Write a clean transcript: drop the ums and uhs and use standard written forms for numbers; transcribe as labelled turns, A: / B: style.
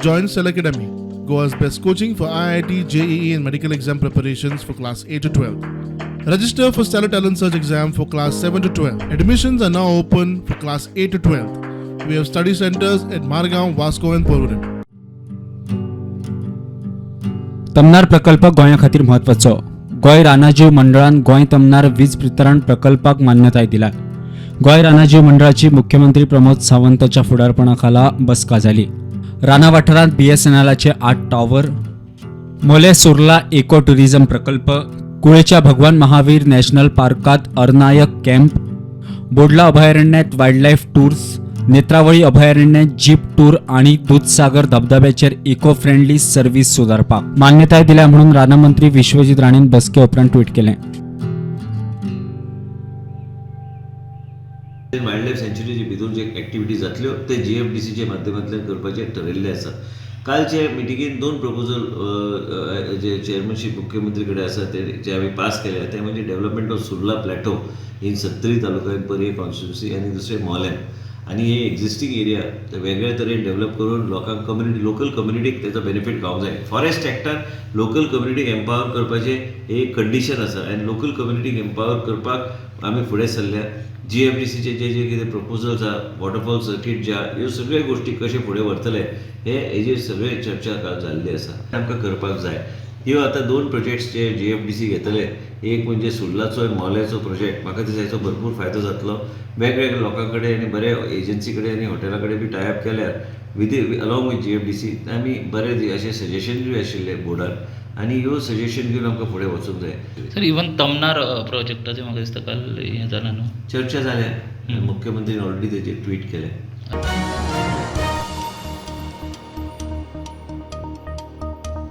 A: Join Cell Academy, Goa's best coaching for IIT, JEE and medical exam preparations for class 8 to 12. Register for Stellar Talent Search exam for class 7 to 12. Admissions are now open for class 8 to 12. We have study centers at Margaon, Vasco and Prudent.
B: Tamnar प्रकल्प गोंया खातीर म्हत्वाचो. गोंय रानाजीव मंडळान गोंय तमनार वीज वितरण प्रकल्पाक मान्यताय दिला. गोंय रानाजीव मंडळाची मुख्यमंत्री प्रमोद सावंताच्या फुडारपणाखाला बसका जाली. राना वाठारांत BSNLचे 8 टॉवर, मोले सुर्ला इको टुरिझम प्रकल्प, कुळेच्या भगवान महावीर नॅशनल पार्कात अर्नायक कॅम्प, बोडला अभयारण्यात वायल्डलायफ टूर्स, नेत्रावळी अभयारण्यात जीप टूर आणि दूधसागर धबधब्याचेर इको फ्रेंडली सर्व्हिस सुदारपाक मान्यताय दिल्या म्हणून राना मंत्री विश्वजीत राणेन बसके उपरांत ट्वीट केलें.
C: वायल्ड लायफ सँच्युरीचे भितर जे एक्टिविटी जातल्यो ते GFDCच्या माध्यमांतल्यान करपाचें ठरयल्लें आसा. कालचे मिटिंगेन 2 प्रपोजल जे चेअरमनशीप मुख्यमंत्री कडेन आसा ते जे हांवें पास केल्या ते म्हणजे development of Surla plateau in 37 taluka in पर्ये constituency आनी दुसरें मोल्यान. आणि हे एक्झिस्टिंग एरिया वेगळ्या तरेन डेव्हलप करून लोकांक लोकल कम्युनिटीक त्याचा बेनिफीट गावंक जाय. फॉरेस्ट एक्टान लोकल कम्युनिटीक एम्पावर करपाचें एक कंडिशन आसा आनी लोकल कम्युनिटीक एम्पावर करपाक आमी फुडें सरल्या. GFDCचे जे कितें प्रपोजल्स आसा, वॉटरफॉल सर्कीट जे आहा, ह्यो सगळ्यो गोश्टी कशे फुडें व्हरतले हेजेर सगळे चर्चा काल जाल्ली आसा. आमकां करपाक जाय. ह्यो आतां 2 प्रोजेक्ट्स जे GFDC घेतले, एक म्हणजे सुर्लाचो आनी मोल्याचो प्रोजेक्ट. म्हाका दिसता भरपूर फायदो जातलो. वेगवेगळ्या लोकां कडेन आनी बरे एजन्सी कडेन आनी हॉटेला कडेन बी टायअप केल्यार अलॉंग विथ GFDC आमी बरे अशें सजेशन बी आशिल्ले बोर्डार आनी ह्यो सजेशन घेवन आमकां फुडें वचूंक जाय.
D: सर इवन तमनार प्रोजेक्टाचे म्हाका दिसता काल हें जालें न्हू,
C: चर्चा जाल्या. मुख्यमंत्रीन ऑलरेडी तेजेर ट्वीट केलें.